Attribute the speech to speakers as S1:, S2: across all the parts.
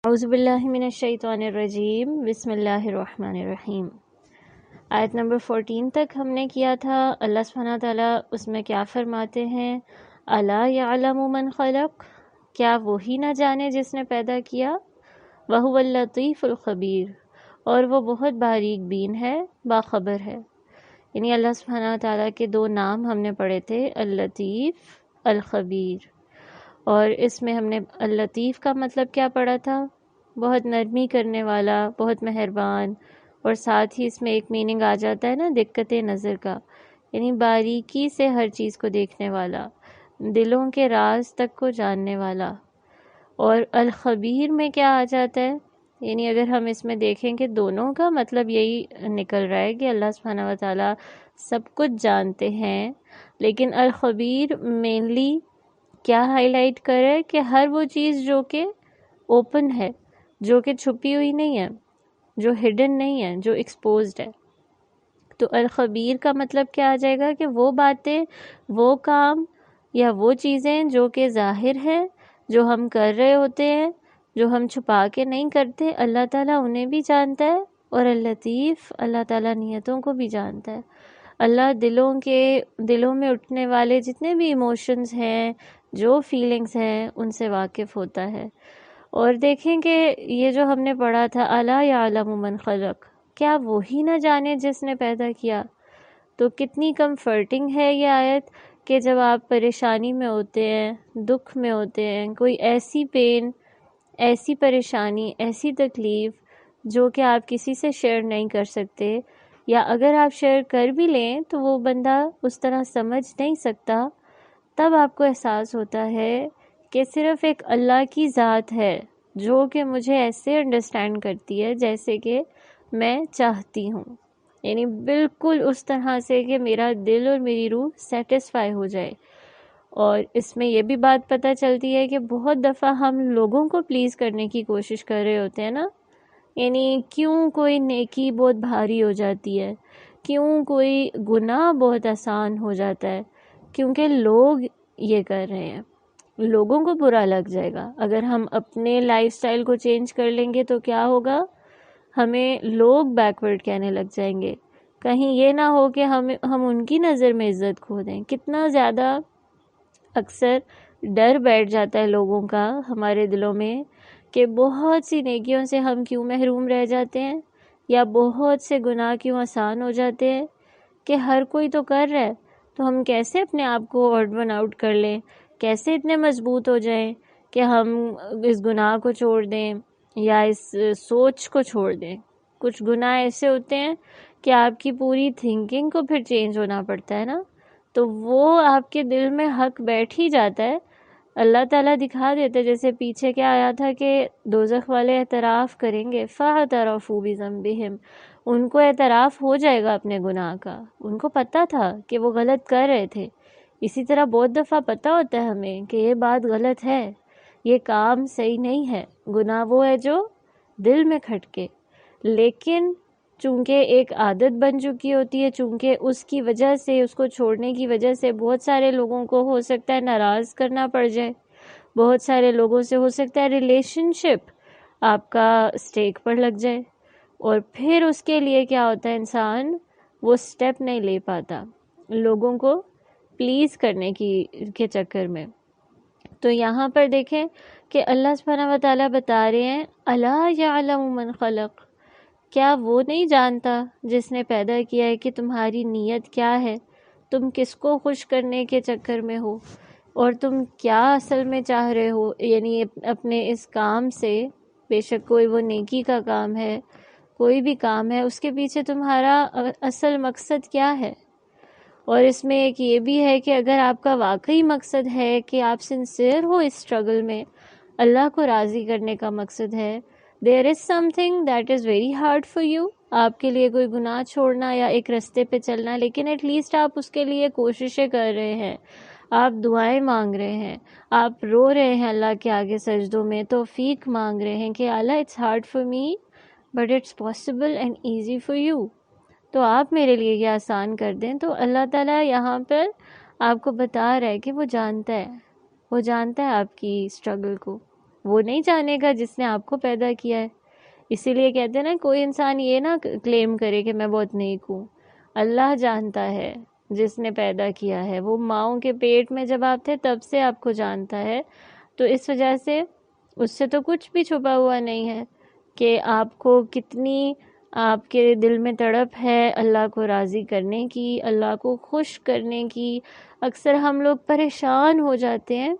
S1: اعوذ باللہ من الشیطان الرجیم بسم اللہ الرحمن الرحیم۔ آیت نمبر 14 تک ہم نے کیا تھا۔ اللہ سبحانہ تعالیٰ اس میں کیا فرماتے ہیں؟ الا یعلم من خلق، کیا وہی نہ جانے جس نے پیدا کیا؟ وہو اللطیف الخبیر، اور وہ بہت باریک بین ہے، باخبر ہے۔ یعنی اللہ سبحانہ تعالیٰ کے دو نام ہم نے پڑھے تھے، اللطیف، الخبیر۔ اور اس میں ہم نے اللطیف کا مطلب کیا پڑھا تھا؟ بہت نرمی کرنے والا، بہت مہربان، اور ساتھ ہی اس میں ایک میننگ آ جاتا ہے نا، دقت نظر کا، یعنی باریکی سے ہر چیز کو دیکھنے والا، دلوں کے راز تک کو جاننے والا۔ اور الخبیر میں کیا آ جاتا ہے؟ یعنی اگر ہم اس میں دیکھیں کہ دونوں کا مطلب یہی نکل رہا ہے کہ اللہ سبحانہ وتعالیٰ سب کچھ جانتے ہیں، لیکن الخبیر مینلی کیا ہائی لائٹ کر رہا ہے کہ ہر وہ چیز جو کہ اوپن ہے، جو کہ چھپی ہوئی نہیں ہے، جو ہڈن نہیں ہے، جو ایکسپوزڈ ہے۔ تو الخبیر کا مطلب کیا آ جائے گا کہ وہ باتیں، وہ کام یا وہ چیزیں جو کہ ظاہر ہیں، جو ہم کر رہے ہوتے ہیں، جو ہم چھپا کے نہیں کرتے، اللہ تعالیٰ انہیں بھی جانتا ہے۔ اور اللطیف، اللہ تعالیٰ نیتوں کو بھی جانتا ہے۔ اللہ دلوں میں اٹھنے والے جتنے بھی ایموشنز ہیں، جو فیلنگز ہیں، ان سے واقف ہوتا ہے۔ اور دیکھیں کہ یہ جو ہم نے پڑھا تھا الا یعلم من خلق، کیا وہی نہ جانے جس نے پیدا کیا؟ تو کتنی کمفرٹنگ ہے یہ آیت کہ جب آپ پریشانی میں ہوتے ہیں، دکھ میں ہوتے ہیں، کوئی ایسی پین، ایسی پریشانی، ایسی تکلیف جو کہ آپ کسی سے شیئر نہیں کر سکتے، یا اگر آپ شیئر کر بھی لیں تو وہ بندہ اس طرح سمجھ نہیں سکتا، تب آپ کو احساس ہوتا ہے کہ صرف ایک اللہ کی ذات ہے جو کہ مجھے ایسے انڈرسٹینڈ کرتی ہے جیسے کہ میں چاہتی ہوں، یعنی بالکل اس طرح سے کہ میرا دل اور میری روح سیٹسفائی ہو جائے۔ اور اس میں یہ بھی بات پتہ چلتی ہے کہ بہت دفعہ ہم لوگوں کو پلیز کرنے کی کوشش کر رہے ہوتے ہیں نا، یعنی کیوں کوئی نیکی بہت بھاری ہو جاتی ہے، کیوں کوئی گناہ بہت آسان ہو جاتا ہے، کیونکہ لوگ یہ کر رہے ہیں، لوگوں کو برا لگ جائے گا۔ اگر ہم اپنے لائف سٹائل کو چینج کر لیں گے تو کیا ہوگا؟ ہمیں لوگ بیکورڈ کہنے لگ جائیں گے، کہیں یہ نہ ہو کہ ہم ان کی نظر میں عزت کھو دیں۔ کتنا زیادہ اکثر ڈر بیٹھ جاتا ہے لوگوں کا ہمارے دلوں میں کہ بہت سی نیکیوں سے ہم کیوں محروم رہ جاتے ہیں، یا بہت سے گناہ کیوں آسان ہو جاتے ہیں کہ ہر کوئی تو کر رہا ہے، تو ہم کیسے اپنے آپ کو آڈ ون آؤٹ کر لیں، کیسے اتنے مضبوط ہو جائیں کہ ہم اس گناہ کو چھوڑ دیں یا اس سوچ کو چھوڑ دیں۔ کچھ گناہ ایسے ہوتے ہیں کہ آپ کی پوری تھنکنگ کو پھر چینج ہونا پڑتا ہے نا، تو وہ آپ کے دل میں حق بیٹھ ہی جاتا ہے۔ اللہ تعالیٰ دکھا دیتے، جیسے پیچھے کیا آیا تھا کہ دوزخ والے اعتراف کریں گے، فَاعْتَرَفُوا بِذَنبِهِمْ، ان کو اعتراف ہو جائے گا اپنے گناہ کا، ان کو پتہ تھا کہ وہ غلط کر رہے تھے۔ اسی طرح بہت دفعہ پتہ ہوتا ہے ہمیں کہ یہ بات غلط ہے، یہ کام صحیح نہیں ہے، گناہ وہ ہے جو دل میں کھٹکے، لیکن چونکہ ایک عادت بن چکی ہوتی ہے، چونکہ اس کی وجہ سے، اس کو چھوڑنے کی وجہ سے بہت سارے لوگوں کو ہو سکتا ہے ناراض کرنا پڑ جائے، بہت سارے لوگوں سے ہو سکتا ہے ریلیشن شپ آپ کا اسٹیک پر لگ جائے، اور پھر اس کے لیے کیا ہوتا ہے، انسان وہ سٹیپ نہیں لے پاتا لوگوں کو پلیز کرنے کے چکر میں۔ تو یہاں پر دیکھیں کہ اللہ سبحانہ وتعالیٰ بتا رہے ہیں الا یعلم من خلق، کیا وہ نہیں جانتا جس نے پیدا کیا ہے کہ تمہاری نیت کیا ہے، تم کس کو خوش کرنے کے چکر میں ہو، اور تم کیا اصل میں چاہ رہے ہو، یعنی اپنے اس کام سے، بے شک کوئی وہ نیکی کا کام ہے، کوئی بھی کام ہے، اس کے پیچھے تمہارا اصل مقصد کیا ہے۔ اور اس میں ایک یہ بھی ہے کہ اگر آپ کا واقعی مقصد ہے کہ آپ سنسیئر ہو اس اسٹرگل میں، اللہ کو راضی کرنے کا مقصد ہے، there is something that is very hard for you، آپ کے لیے کوئی گناہ چھوڑنا یا ایک رستے پہ چلنا، لیکن ایٹ لیسٹ آپ اس کے لیے کوششیں کر رہے ہیں، آپ دعائیں مانگ رہے ہیں، آپ رو رہے ہیں اللہ کے آگے سجدوں میں، توفیق مانگ رہے ہیں کہ اللہ it's hard for me but it's possible and easy for you، تو آپ میرے لیے یہ آسان کر دیں۔ تو اللہ تعالیٰ یہاں پر آپ کو بتا رہا ہے کہ وہ جانتا ہے آپ کی اسٹرگل کو، وہ نہیں جانے گا جس نے آپ کو پیدا کیا ہے. اسی لیے کہتے ہیں نا کوئی انسان یہ نہ کلیم کرے کہ میں بہت نیک ہوں. اللہ جانتا ہے جس نے پیدا کیا ہے. وہ ماؤں کے پیٹ میں جب آپ تھے تب سے آپ کو جانتا ہے. تو اس وجہ سے اس سے تو کچھ بھی چھپا ہوا نہیں ہے کہ آپ کو کتنی آپ کے دل میں تڑپ ہے اللہ کو راضی کرنے کی, اللہ کو خوش کرنے کی. اکثر ہم لوگ پریشان ہو جاتے ہیں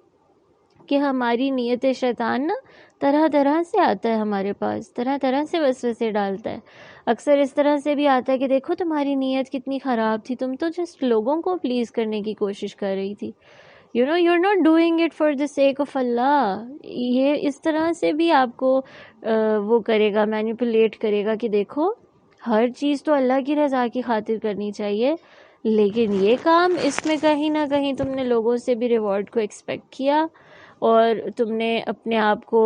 S1: کہ ہماری نیت شیطان نا طرح طرح سے آتا ہے ہمارے پاس, طرح طرح سے وسوسے ڈالتا ہے. اکثر اس طرح سے بھی آتا ہے کہ دیکھو تمہاری نیت کتنی خراب تھی, تم تو جسٹ لوگوں کو پلیز کرنے کی کوشش کر رہی تھی. you're not doing it for the sake of اللہ. یہ اس طرح سے بھی آپ کو وہ کرے گا, مینیپولیٹ کرے گا کہ دیکھو ہر چیز تو اللہ کی رضا کی خاطر کرنی چاہیے, لیکن یہ کام اس میں کہیں نہ کہیں تم نے لوگوں سے بھی ریوارڈ کو ایکسپیکٹ کیا, اور تم نے اپنے آپ کو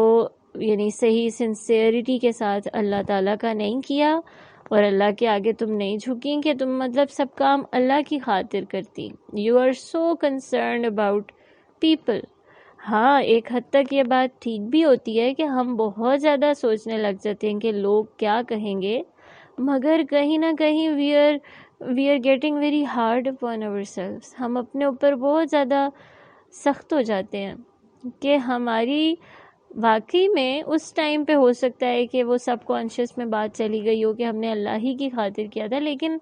S1: یعنی صحیح سنسیئرٹی کے ساتھ اللہ تعالیٰ کا نہیں کیا, اور اللہ کے آگے تم نہیں جھکیں کہ تم مطلب سب کام اللہ کی خاطر کرتی. You are so concerned about people. ہاں ایک حد تک یہ بات ٹھیک بھی ہوتی ہے کہ ہم بہت زیادہ سوچنے لگ جاتے ہیں کہ لوگ کیا کہیں گے, مگر کہیں نہ کہیں we are getting very hard upon ourselves. ہم اپنے اوپر بہت زیادہ سخت ہو جاتے ہیں کہ ہماری واقعی میں اس ٹائم پہ ہو سکتا ہے کہ وہ سب کانشیس میں بات چلی گئی ہو کہ ہم نے اللہ ہی کی خاطر کیا تھا, لیکن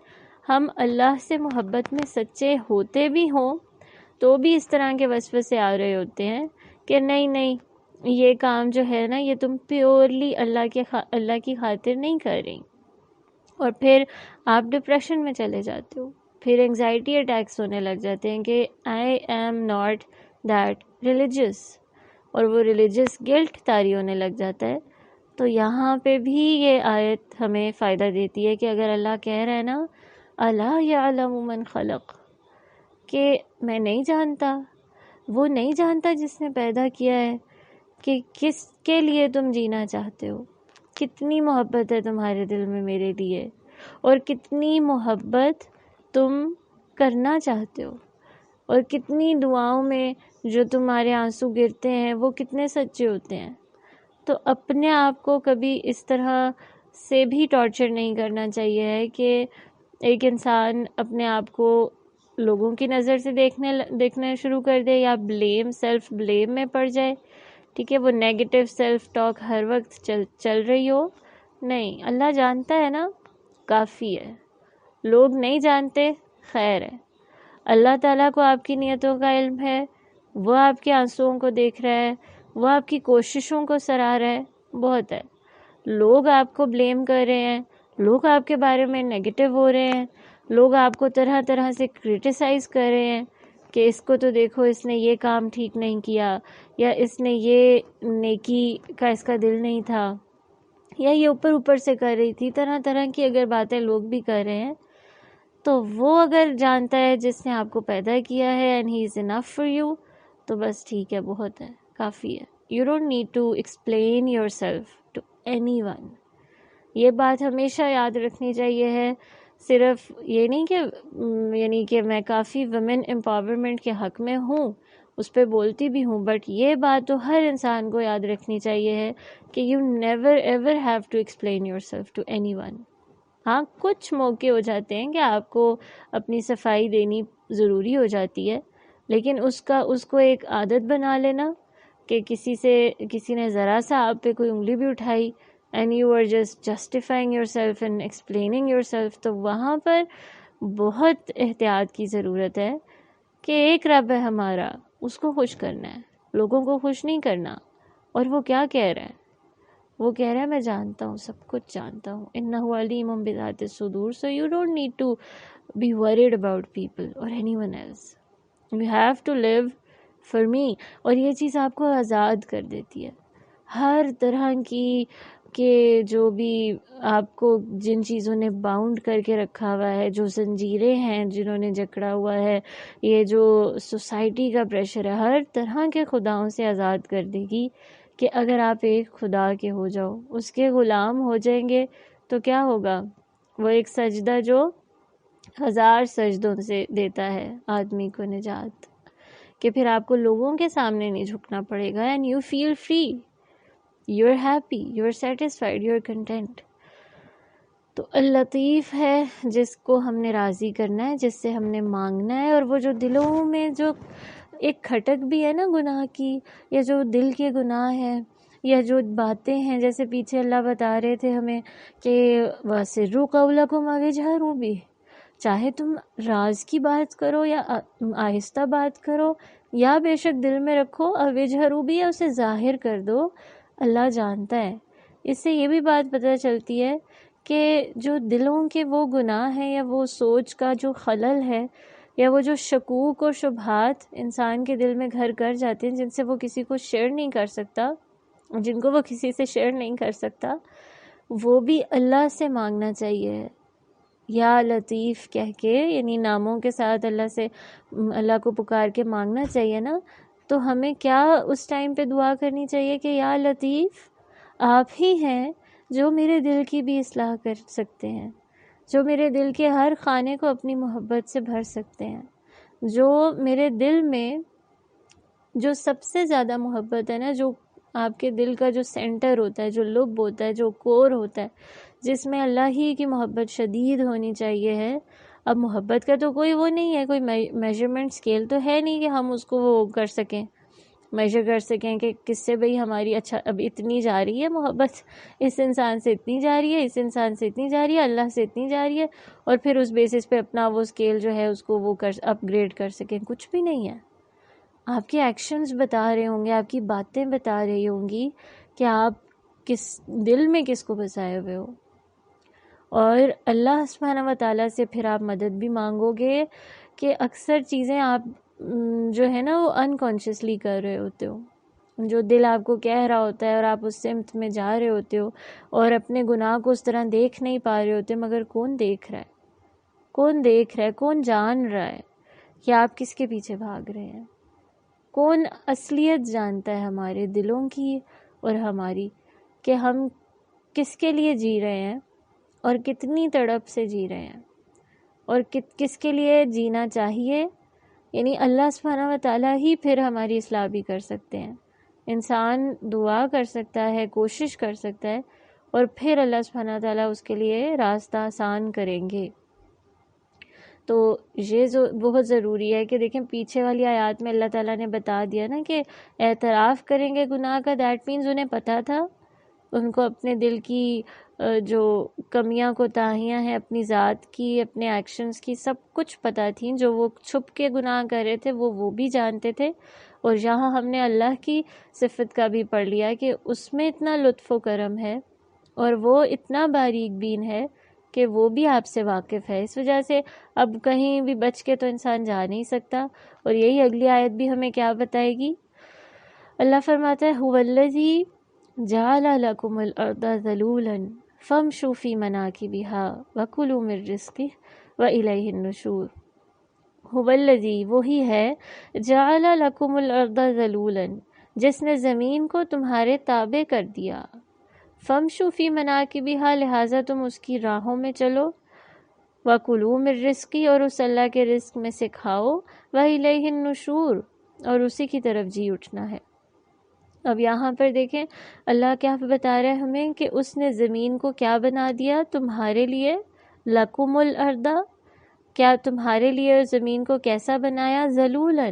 S1: ہم اللہ سے محبت میں سچے ہوتے بھی ہوں تو بھی اس طرح کے وسوسے آ رہے ہوتے ہیں کہ نہیں یہ کام جو ہے نا یہ تم پیورلی اللہ کی خاطر نہیں کر رہی. اور پھر آپ ڈپریشن میں چلے جاتے ہو, پھر انگزائٹی اٹیکس ہونے لگ جاتے ہیں کہ I am not that religious, اور وہ ریلیجیس گلٹ طاری ہونے لگ جاتا ہے. تو یہاں پہ بھی یہ آیت ہمیں فائدہ دیتی ہے کہ اگر اللہ کہہ رہا ہے نا الا یعلم من خلق, کہ میں نہیں جانتا, وہ نہیں جانتا جس نے پیدا کیا ہے کہ کس کے لیے تم جینا چاہتے ہو, کتنی محبت ہے تمہارے دل میں میرے لیے, اور کتنی محبت تم کرنا چاہتے ہو, اور کتنی دعاؤں میں جو تمہارے آنسو گرتے ہیں وہ کتنے سچے ہوتے ہیں. تو اپنے آپ کو کبھی اس طرح سے بھی ٹارچر نہیں کرنا چاہیے ہے کہ ایک انسان اپنے آپ کو لوگوں کی نظر سے دیکھنا شروع کر دے, یا سیلف بلیم میں پڑ جائے. ٹھیک ہے, وہ نیگیٹو سیلف ٹاک ہر وقت چل رہی ہو. نہیں, اللہ جانتا ہے نا, کافی ہے. لوگ نہیں جانتے, خیر ہے. اللہ تعالیٰ کو آپ کی نیتوں کا علم ہے, وہ آپ کے آنسوؤں کو دیکھ رہا ہے, وہ آپ کی کوششوں کو سراہ رہا ہے, بہت ہے. لوگ آپ کو بلیم کر رہے ہیں, لوگ آپ کے بارے میں نیگیٹو ہو رہے ہیں, لوگ آپ کو طرح طرح سے کرٹیسائز کر رہے ہیں کہ اس کو تو دیکھو اس نے یہ کام ٹھیک نہیں کیا, یا اس نے یہ نیکی کا اس کا دل نہیں تھا, یا یہ اوپر سے کر رہی تھی. طرح طرح کی اگر باتیں لوگ بھی کر رہے ہیں, تو وہ اگر جانتا ہے جس نے آپ کو پیدا کیا ہے and he is enough for you, تو بس ٹھیک ہے, بہت ہے, کافی ہے. You don't need to explain yourself to anyone. یہ بات ہمیشہ یاد رکھنی چاہیے ہے. صرف یہ نہیں کہ یعنی کہ میں کافی ویمن امپاورمنٹ کے حق میں ہوں, اس پہ بولتی بھی ہوں, بٹ یہ بات تو ہر انسان کو یاد رکھنی چاہیے ہے کہ you never ever have to explain yourself to anyone. ہاں کچھ موقع ہو جاتے ہیں کہ آپ کو اپنی صفائی دینی ضروری ہو جاتی ہے, لیکن اس کو ایک عادت بنا لینا کہ کسی نے ذرا سا آپ پہ کوئی انگلی بھی اٹھائی and you are just justifying yourself and explaining yourself, تو وہاں پر بہت احتیاط کی ضرورت ہے کہ ایک رب ہے ہمارا, اس کو خوش کرنا ہے, لوگوں کو خوش نہیں کرنا. اور وہ کیا کہہ رہا ہے, وہ کہہ رہا ہے میں جانتا ہوں, سب کچھ جانتا ہوں, انہ علیم بذات الصدور. So you don't need to be worried about people اور anyone else. You have to live for me. اور یہ چیز آپ کو آزاد کر دیتی ہے ہر طرح کی کہ جو بھی آپ کو جن چیزوں نے باؤنڈ کر کے رکھا ہوا ہے, جو زنجیریں ہیں جنہوں نے جکڑا ہوا ہے, یہ جو سوسائٹی کا پریشر ہے, ہر طرح کے خداؤں سے آزاد کر دے گی. کہ اگر آپ ایک خدا کے ہو جاؤ, اس کے غلام ہو جائیں گے, تو کیا ہوگا, وہ ایک سجدہ جو 1000 سجدوں سے دیتا ہے آدمی کو نجات, کہ پھر آپ کو لوگوں کے سامنے نہیں جھکنا پڑے گا, and you feel free. You are happy, you are satisfied, you are content. تو اللطیف ہے جس کو ہم نے راضی کرنا ہے، جس سے ہم نے مانگنا ہے. اور وہ جو دلوں میں جو ایک کھٹک بھی ہے نا گناہ کی، یا جو دل کے گناہ ہیں، یا جو باتیں ہیں، جیسے پیچھے اللہ بتا رہے تھے ہمیں کہ وَأَسِرُّوا قَوْلَكُمْ أَوِ اجْهَرُوا بِهِ، چاہے تم راز کی بات کرو یا آہستہ بات کرو، یا بے شک دل میں رکھو، أَوِ اجْهَرُوا بِهِ، یا اسے ظاہر کر دو، اللہ جانتا ہے. اس سے یہ بھی بات پتہ چلتی ہے کہ جو دلوں کے وہ گناہ ہیں، یا وہ سوچ کا جو خلل ہے، یا وہ جو شکوک اور شبہات انسان کے دل میں گھر کر جاتے ہیں، جن سے وہ کسی کو شیئر نہیں کر سکتا، جن کو وہ کسی سے شیئر نہیں کر سکتا، وہ بھی اللہ سے مانگنا چاہیے. یا لطیف کہہ کے، یعنی ناموں کے ساتھ اللہ کو پکار کے مانگنا چاہیے نا. تو ہمیں کیا اس ٹائم پہ دعا کرنی چاہیے کہ یا لطیف، آپ ہی ہیں جو میرے دل کی بھی اصلاح کر سکتے ہیں، جو میرے دل کے ہر خانے کو اپنی محبت سے بھر سکتے ہیں، جو میرے دل میں جو سب سے زیادہ محبت ہے نا، جو آپ کے دل کا جو سینٹر ہوتا ہے، جو لب ہوتا ہے، جو کور ہوتا ہے، جس میں اللہ ہی کی محبت شدید ہونی چاہیے ہے. اب محبت کا تو کوئی وہ نہیں ہے، کوئی میجرمنٹ اسکیل تو ہے نہیں کہ ہم اس کو وہ کر سکیں، میجر کر سکیں کہ کس سے بھئی ہماری اچھا اب اتنی جا رہی ہے محبت، اس انسان سے اتنی جا رہی ہے، اس انسان سے اتنی جا رہی ہے، اللہ سے اتنی جا رہی ہے، اور پھر اس بیسس پہ اپنا وہ اسکیل جو ہے اس کو وہ اپ گریڈ کر سکیں. کچھ بھی نہیں ہے. آپ کے ایکشنز بتا رہے ہوں گے، آپ کی باتیں بتا رہی ہوں گی کہ آپ کس دل میں کس کو بسائے ہوئے ہو. اور اللہ سبحانہ و تعالیٰ سے پھر آپ مدد بھی مانگو گے کہ اکثر چیزیں آپ جو ہے نا وہ انکانشیسلی کر رہے ہوتے ہو، جو دل آپ کو کہہ رہا ہوتا ہے اور آپ اس سمت میں جا رہے ہوتے ہو، اور اپنے گناہ کو اس طرح دیکھ نہیں پا رہے ہوتے. مگر کون دیکھ رہا ہے؟ کون دیکھ رہا ہے؟ کون جان رہا ہے کہ آپ کس کے پیچھے بھاگ رہے ہیں؟ کون اصلیت جانتا ہے ہمارے دلوں کی اور ہماری، کہ ہم کس کے لیے جی رہے ہیں اور کتنی تڑپ سے جی رہے ہیں، اور کس کے لیے جینا چاہیے. یعنی اللہ سبحانہ و تعالیٰ ہی پھر ہماری اصلاح بھی کر سکتے ہیں. انسان دعا کر سکتا ہے، کوشش کر سکتا ہے، اور پھر اللہ سبحانہ و تعالیٰ اس کے لیے راستہ آسان کریں گے. تو یہ بہت ضروری ہے کہ دیکھیں پیچھے والی آیات میں اللہ تعالیٰ نے بتا دیا نا کہ اعتراف کریں گے گناہ کا. دیٹ مینز انہیں پتہ تھا، ان کو اپنے دل کی جو کمیاں کوتاہیاں ہیں اپنی ذات کی، اپنے ایکشنز کی، سب کچھ پتہ تھیں. جو وہ چھپ کے گناہ کر رہے تھے وہ بھی جانتے تھے. اور یہاں ہم نے اللہ کی صفت کا بھی پڑھ لیا کہ اس میں اتنا لطف و کرم ہے، اور وہ اتنا باریک بین ہے کہ وہ بھی آپ سے واقف ہے. اس وجہ سے اب کہیں بھی بچ کے تو انسان جا نہیں سکتا. اور یہی اگلی آیت بھی ہمیں کیا بتائے گی. اللہ فرماتا ہے هُوَ الَّذِي جَعَلَ لَكُمُ الْأَرْضَ ذَلُولًا فَامْشُوا فِي مَنَاكِبِهَا وَكُلُوا مِن رِّزْقِهِ وَإِلَيْهِ النُّشُورُ. هُوَ الَّذِي وہی ہے، جَعَلَ لَكُمُ الْأَرْضَ ذَلُولًا جس نے زمین کو تمہارے تابع کر دیا. فَامْشُوا فِي مَنَاكِبِهَا لہٰذا تم اس کی راہوں میں چلو. وَكُلُوا مِن رِّزْقِهِ اور اس اللہ کے رزق میں سے کھاؤ. وَإِلَيْهِ النُّشُورُ اور اسی کی طرف جی اٹھنا ہے. اب یہاں پر دیکھیں اللہ کیا بتا رہا ہے ہمیں کہ اس نے زمین کو کیا بنا دیا تمہارے لیے. لَكُمُ الْأَرْضَ کیا تمہارے لیے زمین کو کیسا بنایا. ذَلُولًا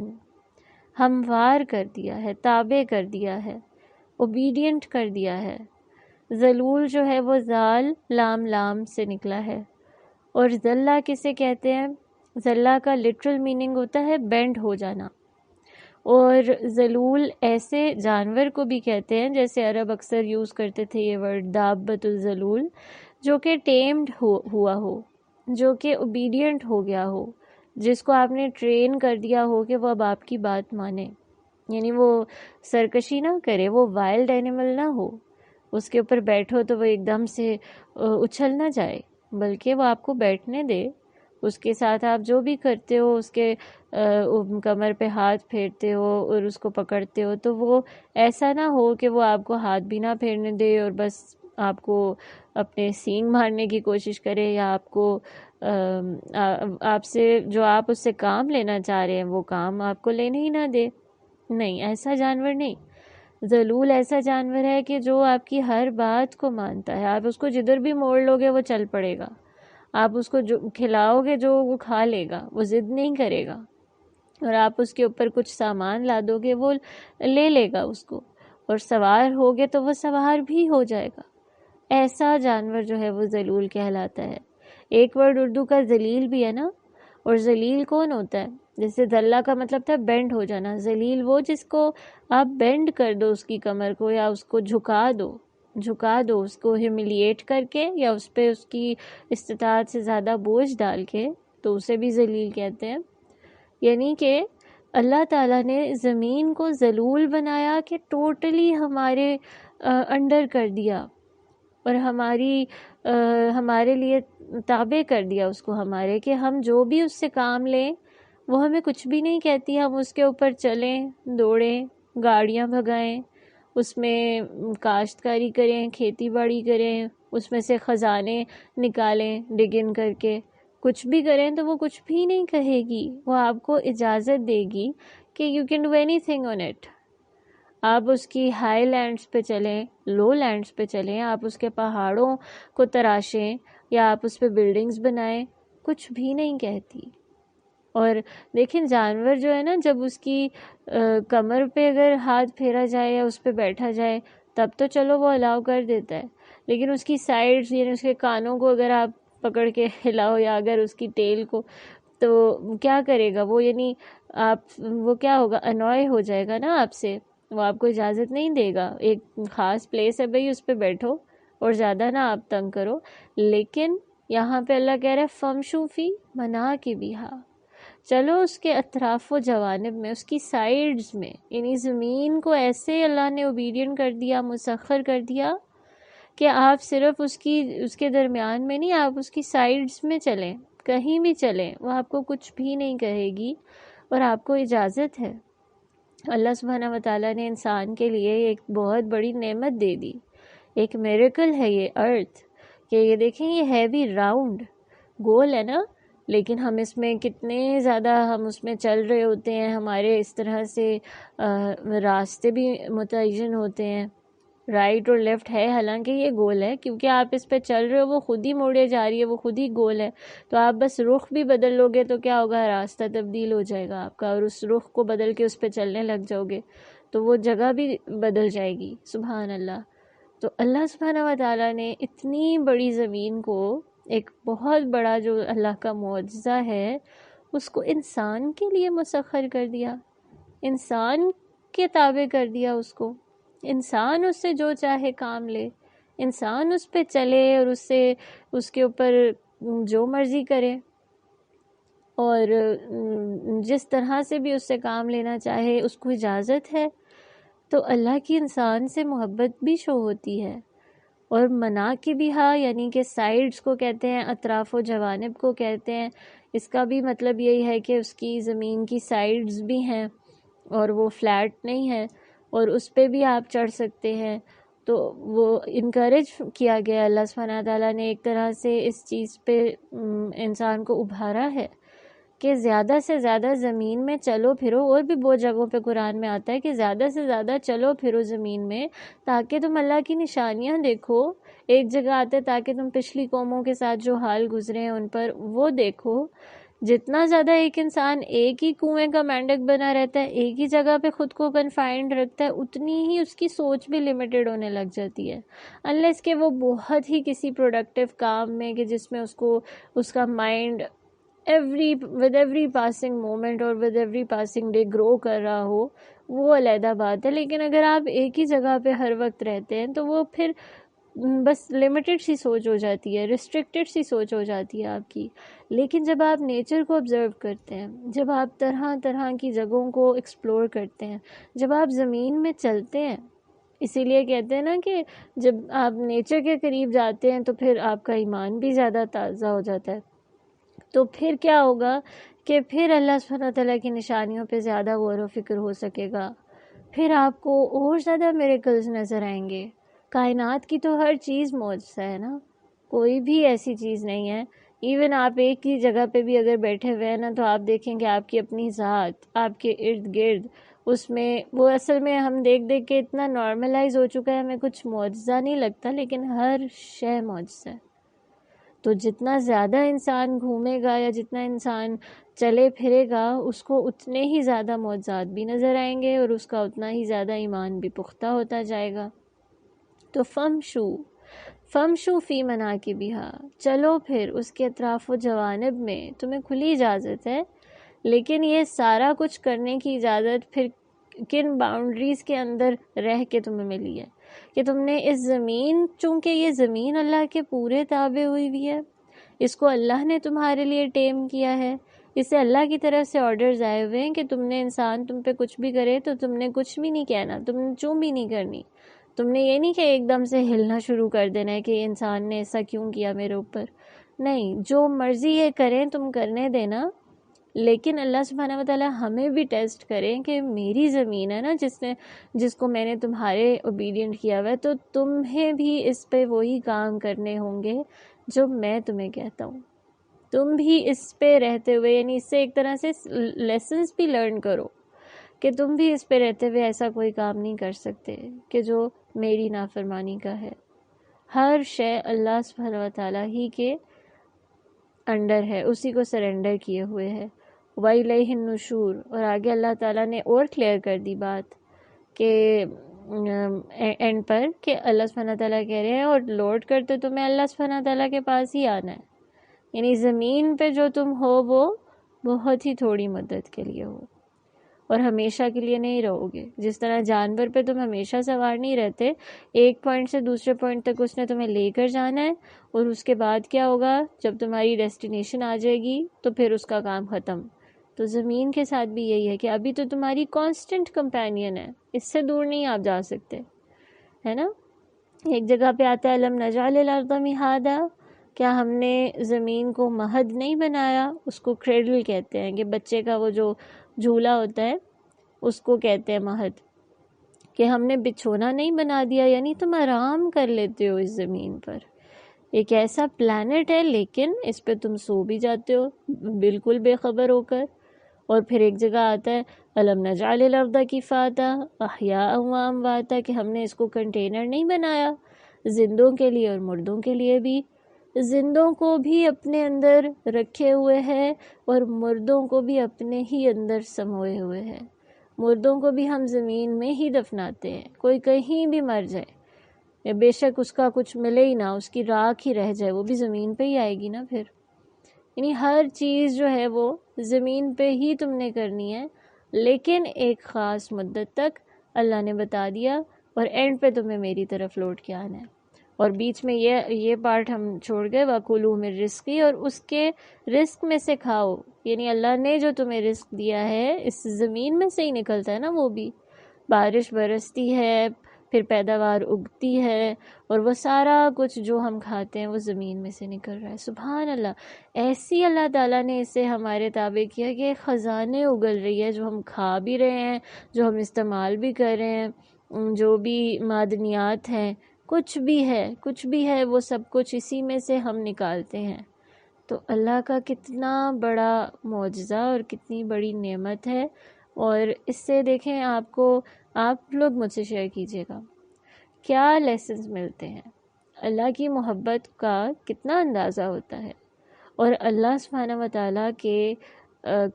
S1: ہموار کر دیا ہے، تابع کر دیا ہے، اوبیڈینٹ کر دیا ہے. ذلول جو ہے وہ زال لام سے نکلا ہے. اور ذلہ کسے کہتے ہیں؟ ذلہ کا لٹرل میننگ ہوتا ہے بینڈ ہو جانا. اور ذلول ایسے جانور کو بھی کہتے ہیں، جیسے عرب اکثر یوز کرتے تھے یہ ورڈ دابۃ الذلول، جو کہ ٹیمڈ ہوا ہو، جو کہ اوبیڈینٹ ہو گیا ہو، جس کو آپ نے ٹرین کر دیا ہو کہ وہ اب آپ کی بات مانے. یعنی وہ سرکشی نہ کرے، وہ وائلڈ اینیمل نہ ہو، اس کے اوپر بیٹھو تو وہ ایک دم سے اچھل نہ جائے، بلکہ وہ آپ کو بیٹھنے دے. اس کے ساتھ آپ جو بھی کرتے ہو، اس کے کمر پہ ہاتھ پھیرتے ہو اور اس کو پکڑتے ہو، تو وہ ایسا نہ ہو کہ وہ آپ کو ہاتھ بھی نہ پھیرنے دے اور بس آپ کو اپنے سینگ مارنے کی کوشش کرے، یا آپ کو آپ سے جو آپ اس سے کام لینا چاہ رہے ہیں وہ کام آپ کو لینے ہی نہ دے. نہیں، ایسا جانور نہیں. ذلول ایسا جانور ہے کہ جو آپ کی ہر بات کو مانتا ہے، آپ اس کو جدھر بھی موڑ لو گے وہ چل پڑے گا، آپ اس کو جو کھلاؤ گے جو وہ کھا لے گا، وہ ضد نہیں کرے گا، اور آپ اس کے اوپر کچھ سامان لا دو گے وہ لے لے گا اس کو، اور سوار ہوگے تو وہ سوار بھی ہو جائے گا۔ ایسا جانور جو ہے وہ ذلول کہلاتا ہے۔ ایک ورڈ اردو کا ذلیل بھی ہے نا، اور ذلیل کون ہوتا ہے؟ جیسے ذلہ کا مطلب تھا بینڈ ہو جانا، ذلیل وہ جس کو آپ بینڈ کر دو اس کی کمر کو، یا اس کو جھکا دو اس کو ہیوملیٹ کر کے، یا اس پہ اس کی استطاعت سے زیادہ بوجھ ڈال کے، تو اسے بھی ذلیل کہتے ہیں۔ یعنی کہ اللہ تعالیٰ نے زمین کو ذلول بنایا کہ ٹوٹلی ہمارے انڈر کر دیا، اور ہمارے لیے تابع کر دیا اس کو ہمارے، کہ ہم جو بھی اس سے کام لیں وہ ہمیں کچھ بھی نہیں کہتی، ہم اس کے اوپر چلیں، دوڑیں، گاڑیاں بھگائیں، اس میں کاشتکاری کریں، کھیتی باڑی کریں، اس میں سے خزانے نکالیں ڈگن کر کے، کچھ بھی کریں تو وہ کچھ بھی نہیں کہے گی، وہ آپ کو اجازت دے گی کہ you can do any thing on it. آپ اس کی ہائی لینڈز پہ چلیں، لو لینڈز پہ چلیں، آپ اس کے پہاڑوں کو تراشیں، یا آپ اس پہ بلڈنگز بنائیں، کچھ بھی نہیں کہتی۔ اور دیکھیں جانور جو ہے نا، جب اس کی کمر پہ اگر ہاتھ پھیرا جائے یا اس پہ بیٹھا جائے تب تو چلو وہ الاؤ کر دیتا ہے، لیکن اس کی سائڈز یعنی اس کے کانوں کو اگر آپ پکڑ کے ہلاؤ، یا اگر اس کی ٹیل کو، تو کیا کرے گا وہ؟ یعنی وہ کیا ہوگا، انوائے ہو جائے گا نا آپ سے، وہ آپ کو اجازت نہیں دے گا۔ ایک خاص پلیس ہے بھئی، اس پہ بیٹھو اور زیادہ نہ آپ تنگ کرو، لیکن یہاں پہ اللہ کہہ رہا ہے فَمْشُوا فِي مَنَاكِبِهَا، چلو اس کے اطراف و جوانب میں، اس کی سائیڈز میں، یعنی زمین کو ایسے اللہ نے اوبیڈینٹ کر دیا، مسخر کر دیا کہ آپ صرف اس کے درمیان میں نہیں، آپ اس کی سائیڈز میں چلیں، کہیں بھی چلیں، وہ آپ کو کچھ بھی نہیں کہے گی، اور آپ کو اجازت ہے۔ اللہ سبحانہ وتعالیٰ نے انسان کے لیے ایک بہت بڑی نعمت دے دی، ایک میریکل ہے یہ ارتھ، کہ یہ دیکھیں یہ ہے بھی راؤنڈ، گول ہے نا، لیکن ہم اس میں کتنے زیادہ ہم اس میں چل رہے ہوتے ہیں، ہمارے اس طرح سے راستے بھی متعین ہوتے ہیں، رائٹ اور لیفٹ ہے، حالانکہ یہ گول ہے، کیونکہ آپ اس پہ چل رہے ہو، وہ خود ہی موڑے جا رہی ہے، وہ خود ہی گول ہے، تو آپ بس رخ بھی بدل لو گے تو کیا ہوگا، راستہ تبدیل ہو جائے گا آپ کا، اور اس رخ کو بدل کے اس پہ چلنے لگ جاؤ گے تو وہ جگہ بھی بدل جائے گی۔ سبحان اللہ۔ تو اللہ سبحانہ وتعالیٰ نے اتنی بڑی زمین کو، ایک بہت بڑا جو اللہ کا معجزہ ہے، اس کو انسان کے لیے مسخر کر دیا، انسان کے تابع کر دیا اس کو، انسان اس سے جو چاہے کام لے، انسان اس پہ چلے اور اس کے اوپر جو مرضی کرے، اور جس طرح سے بھی اس سے کام لینا چاہے اس کو اجازت ہے۔ تو اللہ کی انسان سے محبت بھی شو ہوتی ہے۔ اور مناکبہا یعنی کہ سائیڈز کو کہتے ہیں، اطراف و جوانب کو کہتے ہیں، اس کا بھی مطلب یہی ہے کہ اس کی زمین کی سائیڈز بھی ہیں اور وہ فلیٹ نہیں ہے، اور اس پہ بھی آپ چڑھ سکتے ہیں۔ تو وہ انکریج کیا گیا، اللہ سبحانہ تعالیٰ نے ایک طرح سے اس چیز پہ انسان کو ابھارا ہے کہ زیادہ سے زیادہ زمین میں چلو پھرو، اور بھی بہت جگہوں پہ قرآن میں آتا ہے کہ زیادہ سے زیادہ چلو پھرو زمین میں، تاکہ تم اللہ کی نشانیاں دیکھو۔ ایک جگہ آتا ہے تاکہ تم پچھلی قوموں کے ساتھ جو حال گزرے ہیں ان پر وہ دیکھو۔ جتنا زیادہ ایک انسان ایک ہی کنویں کا مینڈک بنا رہتا ہے، ایک ہی جگہ پہ خود کو کنفائنڈ رکھتا ہے، اتنی ہی اس کی سوچ بھی لمیٹڈ ہونے لگ جاتی ہے، انلیس کہ وہ بہت ہی کسی پروڈکٹیو کام میں، کہ جس میں اس کا mind with every passing moment اور ود ایوری پاسنگ ڈے گرو کر رہا ہو، وہ علیحدہ بات ہے۔ لیکن اگر آپ ایک ہی جگہ پہ ہر وقت رہتے ہیں تو وہ پھر بس لمیٹڈ سی سوچ ہو جاتی ہے، ریسٹرکٹڈ سی سوچ ہو جاتی ہے آپ کی۔ لیکن جب آپ نیچر کو آبزرو کرتے ہیں، جب آپ طرح طرح کی جگہوں کو ایکسپلور کرتے ہیں، جب آپ زمین میں چلتے ہیں، اسی لیے کہتے ہیں نا کہ جب آپ نیچر کے قریب جاتے ہیں تو پھر آپ کا ایمان بھی زیادہ تازہ ہو جاتا ہے، تو پھر کیا ہوگا کہ پھر اللہ سبحانہ تعالیٰ کی نشانیوں پہ زیادہ غور و فکر ہو سکے گا، پھر آپ کو اور زیادہ میریکلز نظر آئیں گے۔ کائنات کی تو ہر چیز معجزہ ہے نا، کوئی بھی ایسی چیز نہیں ہے۔ ایون آپ ایک ہی جگہ پہ بھی اگر بیٹھے ہوئے ہیں نا، تو آپ دیکھیں کہ آپ کی اپنی ذات، آپ کے ارد گرد اس میں وہ اصل میں ہم دیکھ دیکھ کے اتنا نارملائز ہو چکا ہے، ہمیں کچھ معجزہ نہیں لگتا، لیکن ہر شے معجزہ ہے۔ تو جتنا زیادہ انسان گھومے گا یا جتنا انسان چلے پھرے گا، اس کو اتنے ہی زیادہ معجزات بھی نظر آئیں گے اور اس کا اتنا ہی زیادہ ایمان بھی پختہ ہوتا جائے گا۔ تو فمشو فی مناکبہا، چلو پھر اس کے اطراف و جوانب میں، تمہیں کھلی اجازت ہے، لیکن یہ سارا کچھ کرنے کی اجازت پھر کن باؤنڈریز کے اندر رہ کے تمہیں ملی ہے کہ تم نے اس زمین، چونکہ یہ زمین اللہ کے پورے تابع ہوئی ہوئی ہے، اس کو اللہ نے تمہارے لیے ٹیم کیا ہے، اسے اللہ کی طرف سے آرڈرز آئے ہوئے ہیں کہ تم نے انسان تم پہ کچھ بھی کرے تو تم نے کچھ بھی نہیں کہنا، تم نے چوں بھی نہیں کرنی، تم نے یہ نہیں کہ ایک دم سے ہلنا شروع کر دینا ہے کہ یہ انسان نے ایسا کیوں کیا میرے اوپر، نہیں، جو مرضی یہ کریں تم کرنے دینا، لیکن اللہ سبحانہ وتعالی ہمیں بھی ٹیسٹ کریں کہ میری زمین ہے نا جس کو میں نے تمہارے اوبیڈینٹ کیا ہوا ہے، تو تمہیں بھی اس پہ وہی کام کرنے ہوں گے جو میں تمہیں کہتا ہوں، تم بھی اس پہ رہتے ہوئے، یعنی اس سے ایک طرح سے لیسنس بھی لرن کرو کہ تم بھی اس پہ رہتے ہوئے ایسا کوئی کام نہیں کر سکتے کہ جو میری نافرمانی کا ہے۔ ہر شے اللہ سبحانہ وتعالی ہی کے انڈر ہے، اسی کو سرنڈر کیے ہوئے ہے۔ وَإِلَيْهِ النُّشُورُ، اور آگے اللہ تعالیٰ نے اور کلیئر کر دی بات کہ اینڈ پر کہ اللہ سبحانہ تعالیٰ کہہ رہے ہیں اور لوٹ کرتے تمہیں اللہ سبحانہ تعالیٰ کے پاس ہی آنا ہے، یعنی زمین پہ جو تم ہو وہ بہت ہی تھوڑی مدت کے لیے ہو اور ہمیشہ کے لیے نہیں رہو گے۔ جس طرح جانور پہ تم ہمیشہ سوار نہیں رہتے، ایک پوائنٹ سے دوسرے پوائنٹ تک اس نے تمہیں لے کر جانا ہے اور اس کے بعد کیا ہوگا، جب تمہاری ڈیسٹینیشن آ جائے گی تو پھر اس کا کام ختم۔ تو زمین کے ساتھ بھی یہی ہے کہ ابھی تو تمہاری کانسٹنٹ کمپینین ہے، اس سے دور نہیں آپ جا سکتے، ہے نا۔ ایک جگہ پہ آتا ہے الم نجعل الارض مہادا، کیا ہم نے زمین کو مہد نہیں بنایا، اس کو کریڈل کہتے ہیں کہ بچے کا وہ جو جھولا ہوتا ہے اس کو کہتے ہیں مہد، کہ ہم نے بچھونا نہیں بنا دیا، یعنی تم آرام کر لیتے ہو اس زمین پر، ایک ایسا پلانٹ ہے لیکن اس پہ تم سو بھی جاتے ہو بالکل بے خبر ہو کر۔ اور پھر ایک جگہ آتا ہے الم نجعل الارض کفاتا احیاء و امواتا، کہ ہم نے اس کو کنٹینر نہیں بنایا زندوں کے لیے اور مردوں کے لیے بھی، زندوں کو بھی اپنے اندر رکھے ہوئے ہے اور مردوں کو بھی اپنے ہی اندر سموئے ہوئے ہے، مردوں کو بھی ہم زمین میں ہی دفناتے ہیں، کوئی کہیں بھی مر جائے یا بے شک اس کا کچھ ملے ہی نہ، اس کی راکھ ہی رہ جائے، وہ بھی زمین پہ ہی آئے گی نا پھر، یعنی ہر چیز جو ہے وہ زمین پہ ہی تم نے کرنی ہے، لیکن ایک خاص مدت تک اللہ نے بتا دیا، اور اینڈ پہ تمہیں میری طرف لوٹ کے آنا ہے۔ اور بیچ میں یہ پارٹ ہم چھوڑ گئے وَكُلُوا مِن رِزْقِهِ، اور اس کے رزق میں سے کھاؤ، یعنی اللہ نے جو تمہیں رزق دیا ہے اس زمین میں سے ہی نکلتا ہے نا، وہ بھی بارش برستی ہے، پھر پیداوار اگتی ہے، اور وہ سارا کچھ جو ہم کھاتے ہیں وہ زمین میں سے نکل رہا ہے۔ سبحان اللہ، ایسی اللہ تعالیٰ نے اسے ہمارے تابع کیا کہ خزانے اگل رہی ہے، جو ہم کھا بھی رہے ہیں، جو ہم استعمال بھی کر رہے ہیں، جو بھی معدنیات ہیں، کچھ بھی ہے وہ سب کچھ اسی میں سے ہم نکالتے ہیں۔ تو اللہ کا کتنا بڑا معجزہ اور کتنی بڑی نعمت ہے، اور اس سے دیکھیں آپ لوگ مجھ سے شیئر کیجیے گا کیا لیسنز ملتے ہیں، اللہ کی محبت کا کتنا اندازہ ہوتا ہے، اور اللہ سبحانہ وتعالیٰ کے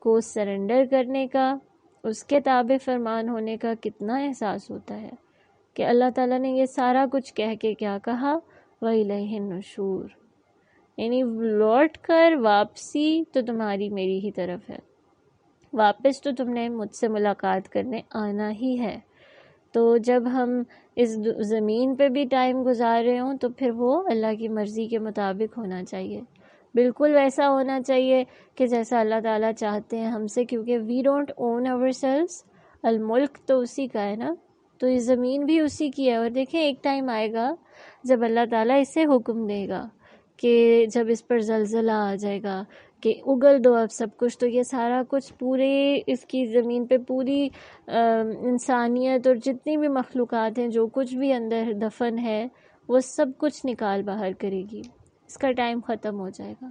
S1: کو سرنڈر کرنے کا، اس کے تابع فرمان ہونے کا کتنا احساس ہوتا ہے کہ اللہ تعالیٰ نے یہ سارا کچھ کہہ کے کیا کہا، وَإِلَيْهِ النُّشُورُ، یعنی لوٹ کر واپسی تو تمہاری میری ہی طرف ہے، واپس تو تم نے مجھ سے ملاقات کرنے آنا ہی ہے۔ تو جب ہم اس زمین پہ بھی ٹائم گزار رہے ہوں تو پھر وہ اللہ کی مرضی کے مطابق ہونا چاہیے، بالکل ویسا ہونا چاہیے کہ جیسا اللہ تعالیٰ چاہتے ہیں ہم سے، کیونکہ وی ڈونٹ اون اور سیلوز، الملک تو اسی کا ہے نا، تو یہ زمین بھی اسی کی ہے۔ اور دیکھیں ایک ٹائم آئے گا جب اللہ تعالیٰ اسے حکم دے گا کہ جب اس پر زلزلہ آ جائے گا کہ اگل دو اب سب کچھ، تو یہ سارا کچھ پورے اس کی زمین پہ پوری انسانیت اور جتنی بھی مخلوقات ہیں، جو کچھ بھی اندر دفن ہے، وہ سب کچھ نکال باہر کرے گی، اس کا ٹائم ختم ہو جائے گا۔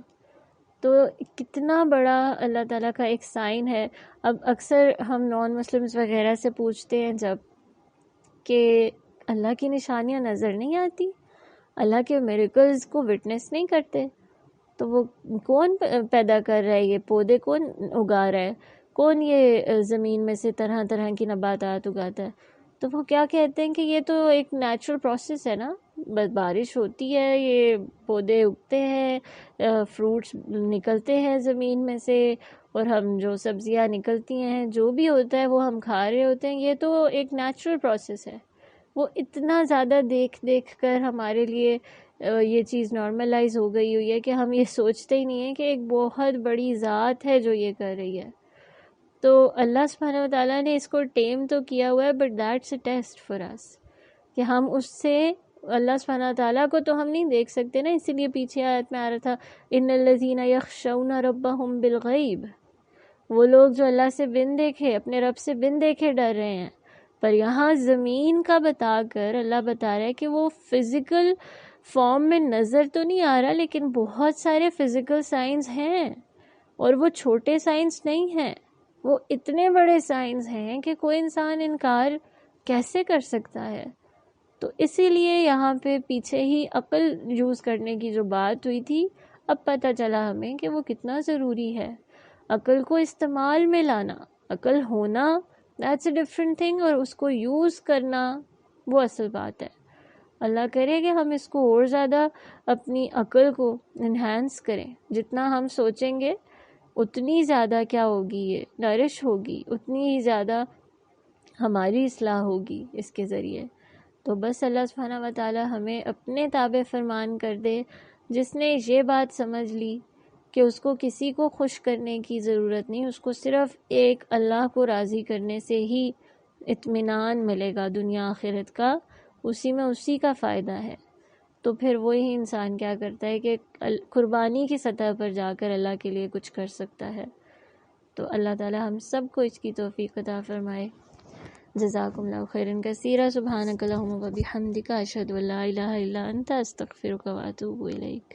S1: تو کتنا بڑا اللہ تعالیٰ کا ایک سائن ہے. اب اکثر ہم نان مسلمز وغیرہ سے پوچھتے ہیں جب کہ اللہ کی نشانیاں نظر نہیں آتی، اللہ کے میریکلز کو وٹنس نہیں کرتے، تو وہ کون پیدا کر رہا ہے، یہ پودے کون اگا رہا ہے، کون یہ زمین میں سے طرح طرح کی نباتات اگاتا ہے؟ تو وہ کیا کہتے ہیں کہ یہ تو ایک نیچرل پروسیس ہے نا، بس بارش ہوتی ہے، یہ پودے اگتے ہیں، فروٹس نکلتے ہیں زمین میں سے، اور ہم جو سبزیاں نکلتی ہیں، جو بھی ہوتا ہے وہ ہم کھا رہے ہوتے ہیں، یہ تو ایک نیچرل پروسیس ہے. وہ اتنا زیادہ دیکھ کر ہمارے لیے یہ چیز نارملائز ہو گئی ہوئی ہے کہ ہم یہ سوچتے ہی نہیں ہیں کہ ایک بہت بڑی ذات ہے جو یہ کر رہی ہے. تو اللہ سبحانہ و تعالیٰ نے اس کو ٹیم تو کیا ہوا ہے، but that's a test for us, کہ ہم اس سے اللہ سبحانہ و تعالیٰ کو تو ہم نہیں دیکھ سکتے نا، اسی لیے پیچھے آیت میں آ رہا تھا ان الذین یخشون ربہم بالغیب، وہ لوگ جو اللہ سے بن دیکھے، اپنے رب سے بن دیکھے ڈر رہے ہیں. پر یہاں زمین کا بتا کر اللہ بتا رہا ہے کہ وہ فزیکل فارم میں نظر تو نہیں آ رہا، لیکن بہت سارے فزیکل سائنس ہیں، اور وہ چھوٹے سائنس نہیں ہیں، وہ اتنے بڑے سائنس ہیں کہ کوئی انسان انکار کیسے کر سکتا ہے. تو اسی لیے یہاں پہ پیچھے ہی عقل یوز کرنے کی جو بات ہوئی تھی، اب پتہ چلا ہمیں کہ وہ کتنا ضروری ہے. عقل کو استعمال میں لانا، عقل ہونا دیٹس اے ڈفرینٹ تھنگ، اور اس کو یوز کرنا وہ اصل بات ہے. اللہ کرے کہ ہم اس کو اور زیادہ اپنی عقل کو انہینس کریں، جتنا ہم سوچیں گے اتنی زیادہ کیا ہوگی، یہ نرش ہوگی، اتنی ہی زیادہ ہماری اصلاح ہوگی اس کے ذریعے. تو بس اللہ سبحانہ و تعالی ہمیں اپنے تابع فرمان کر دے. جس نے یہ بات سمجھ لی کہ اس کو کسی کو خوش کرنے کی ضرورت نہیں، اس کو صرف ایک اللہ کو راضی کرنے سے ہی اطمینان ملے گا دنیا آخرت کا، اسی میں اسی کا فائدہ ہے. تو پھر وہی انسان کیا کرتا ہے کہ قربانی کی سطح پر جا کر اللہ کے لیے کچھ کر سکتا ہے. تو اللہ تعالی ہم سب کو اس کی توفیق عطا فرمائے. جزاکم اللہ خیرا کثیرا. سبحانک اللہم و بحمدک، اشہد ان لا الہ الا انت، استغفرک و اتوب الیک.